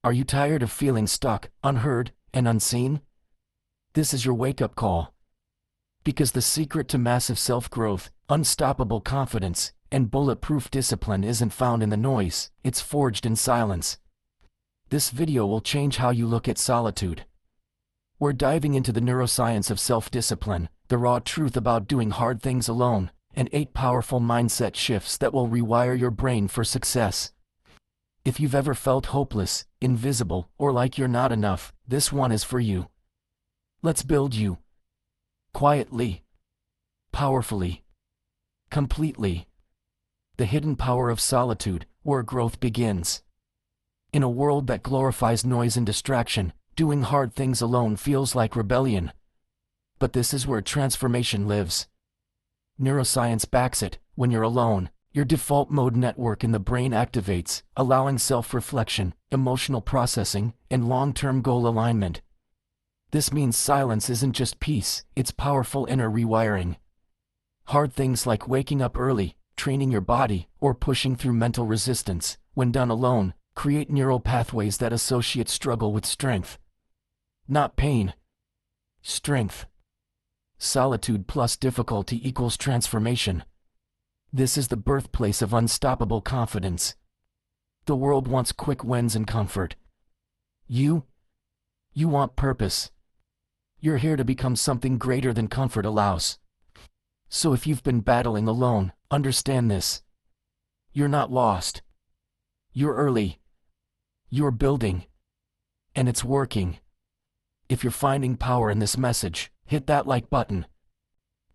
Are you tired of feeling stuck, unheard, and unseen? This is your wake-up call. Because the secret to massive self-growth, unstoppable confidence, and bulletproof discipline isn't found in the noise, it's forged in silence. This video will change how you look at solitude. We're diving into the neuroscience of self-discipline, the raw truth about doing hard things alone, and 8 powerful mindset shifts that will rewire your brain for success. If you've ever felt hopeless, invisible, or like you're not enough, this one is for you. Let's build you. Quietly. Powerfully. Completely. The hidden power of solitude, where growth begins. In a world that glorifies noise and distraction, doing hard things alone feels like rebellion. But this is where transformation lives. Neuroscience backs it. When you're alone, your default mode network in the brain activates, allowing self-reflection, emotional processing, and long-term goal alignment. This means silence isn't just peace, it's powerful inner rewiring. Hard things like waking up early, training your body, or pushing through mental resistance, when done alone, create neural pathways that associate struggle with strength. Not pain. Strength. Solitude plus difficulty equals transformation. This is the birthplace of unstoppable confidence. The world wants quick wins and comfort. You want purpose. You're here to become something greater than comfort allows. So if you've been battling alone, understand this. You're not lost. You're early. You're building. And it's working. If you're finding power in this message, hit that like button.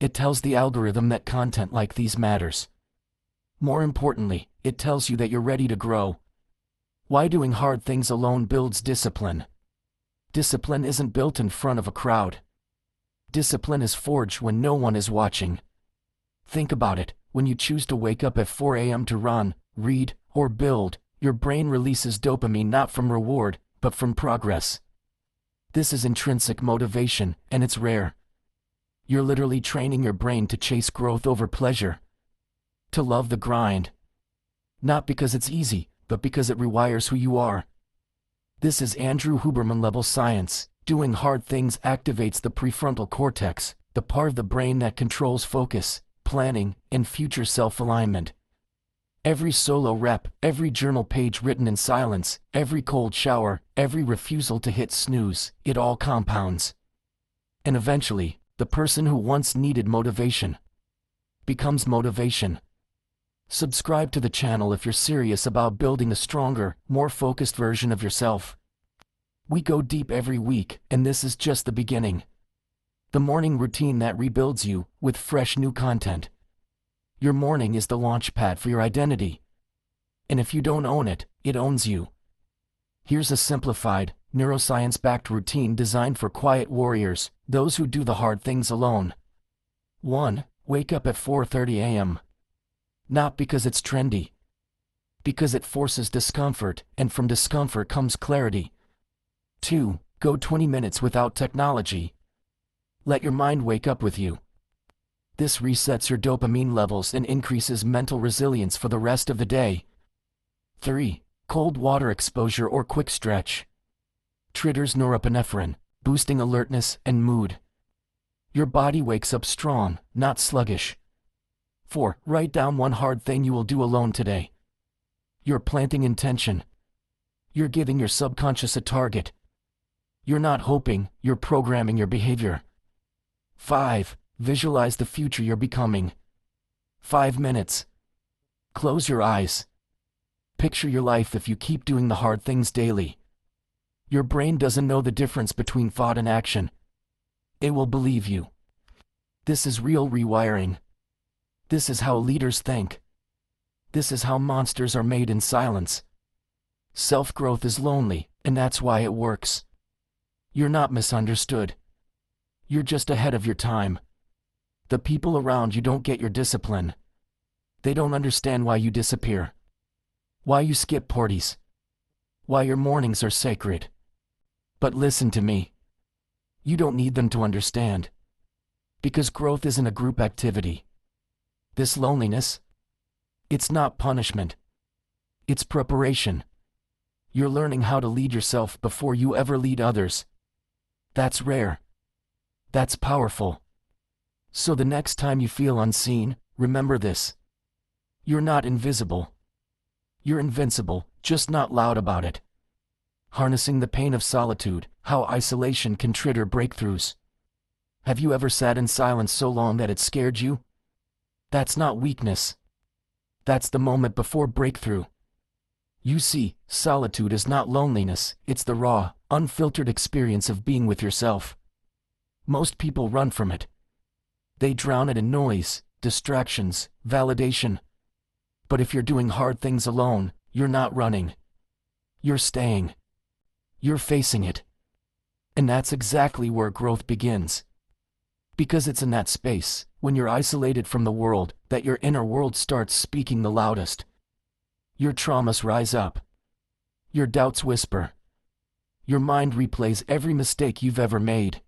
It tells the algorithm that content like these matters. More importantly, it tells you that you're ready to grow. Why doing hard things alone builds discipline. Discipline isn't built in front of a crowd. Discipline is forged when no one is watching. Think about it. When you choose to wake up at 4 a.m. to run, read, or build, your brain releases dopamine not from reward, but from progress. This is intrinsic motivation, and it's rare. You're literally training your brain to chase growth over pleasure. To love the grind. Not because it's easy, but because it rewires who you are. This is Andrew Huberman level science. Doing hard things activates the prefrontal cortex, the part of the brain that controls focus, planning, and future self-alignment. Every solo rep, every journal page written in silence, every cold shower, every refusal to hit snooze, it all compounds. And eventually, the person who once needed motivation becomes motivation. Subscribe to the channel if you're serious about building a stronger, more focused version of yourself. We go deep every week, and this is just the beginning. The morning routine that rebuilds you, with fresh new content. Your morning is the launch pad for your identity. And if you don't own it, it owns you. Here's a simplified, neuroscience-backed routine designed for quiet warriors, those who do the hard things alone. 1. Wake up at 4:30 a.m. Not because it's trendy. Because it forces discomfort, and from discomfort comes clarity. 2. Go 20 minutes without technology. Let your mind wake up with you. This resets your dopamine levels and increases mental resilience for the rest of the day. 3. Cold water exposure or quick stretch. Triggers norepinephrine, boosting alertness and mood. Your body wakes up strong, not sluggish. 4. Write down one hard thing you will do alone today. You're planting intention. You're giving your subconscious a target. You're not hoping, you're programming your behavior. 5. Visualize the future you're becoming. 5 minutes. Close your eyes. Picture your life if you keep doing the hard things daily. Your brain doesn't know the difference between thought and action. It will believe you. This is real rewiring. This is how leaders think. This is how monsters are made in silence. Self-growth is lonely, and that's why it works. You're not misunderstood. You're just ahead of your time. The people around you don't get your discipline. They don't understand why you disappear. Why you skip parties. Why your mornings are sacred. But listen to me. You don't need them to understand. Because growth isn't a group activity. This loneliness, it's not punishment. It's preparation. You're learning how to lead yourself before you ever lead others. That's rare. That's powerful. So the next time you feel unseen, remember this. You're not invisible. You're invincible, just not loud about it. Harnessing the pain of solitude, how isolation can trigger breakthroughs. Have you ever sat in silence so long that it scared you? That's not weakness. That's the moment before breakthrough. You see, solitude is not loneliness, it's the raw, unfiltered experience of being with yourself. Most people run from it. They drown it in noise, distractions, validation. But if you're doing hard things alone, you're not running. You're staying. You're facing it. And that's exactly where growth begins. Because it's in that space, when you're isolated from the world, that your inner world starts speaking the loudest. Your traumas rise up. Your doubts whisper. Your mind replays every mistake you've ever made.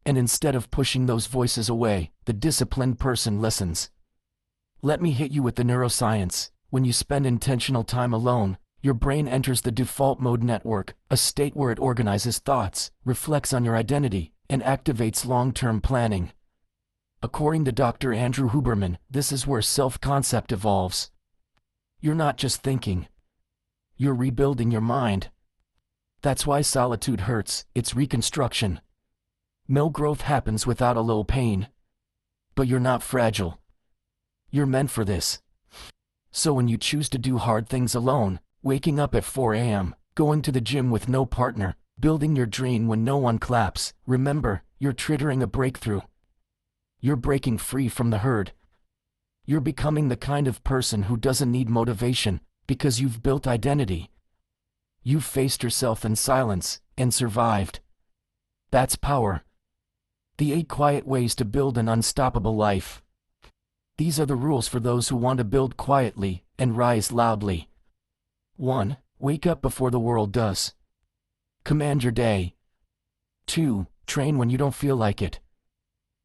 And instead of pushing those voices away, the disciplined person listens. Let me hit you with the neuroscience. When you spend intentional time alone, your brain enters the default mode network, a state where it organizes thoughts, reflects on your identity, and activates long-term planning. According to Dr. Andrew Huberman, this is where self-concept evolves. You're not just thinking. You're rebuilding your mind. That's why solitude hurts, it's reconstruction. No growth happens without a little pain. But you're not fragile. You're meant for this. So when you choose to do hard things alone, waking up at 4 a.m., going to the gym with no partner, building your dream when no one claps, remember, you're triggering a breakthrough. You're breaking free from the herd. You're becoming the kind of person who doesn't need motivation, because you've built identity. You've faced yourself in silence, and survived. That's power. The 8 quiet ways to build an unstoppable life. These are the rules for those who want to build quietly, and rise loudly. 1. Wake up before the world does. Command your day. 2. Train when you don't feel like it.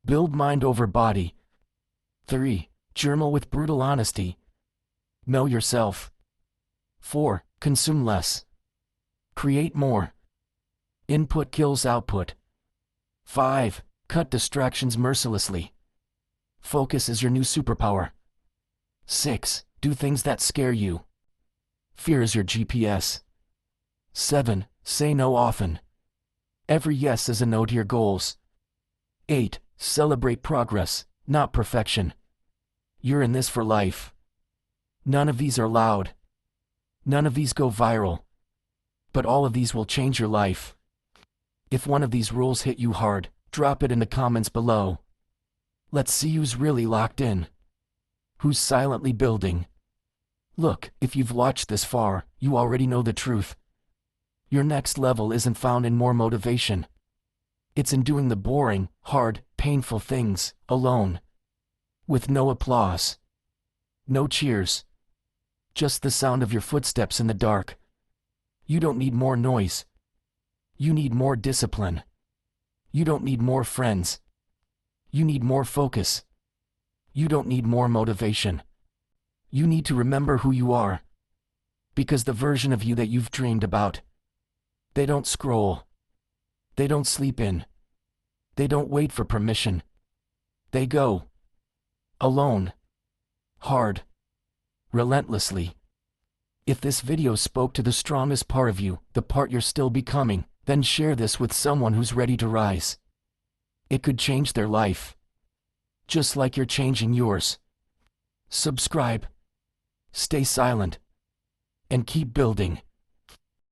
Build mind over body. 3. Journal with brutal honesty. Know yourself. 4. Consume less. Create more. Input kills output. 5. Cut distractions mercilessly. Focus is your new superpower. 6. Do things that scare you. Fear is your GPS. 7. Say no often. Every yes is a no to your goals. 8. Celebrate progress, not perfection. You're in this for life. None of these are loud. None of these go viral. But all of these will change your life. If one of these rules hit you hard, drop it in the comments below. Let's see who's really locked in. Who's silently building. Look, if you've watched this far, you already know the truth. Your next level isn't found in more motivation. It's in doing the boring, hard, painful things, alone. With no applause. No cheers. Just the sound of your footsteps in the dark. You don't need more noise. You need more discipline. You don't need more friends. You need more focus. You don't need more motivation. You need to remember who you are. Because the version of you that you've dreamed about, they don't scroll. They don't sleep in. They don't wait for permission. They go. Alone. Hard. Relentlessly. If this video spoke to the strongest part of you, the part you're still becoming, then share this with someone who's ready to rise. It could change their life. Just like you're changing yours. Subscribe. Stay silent. And keep building.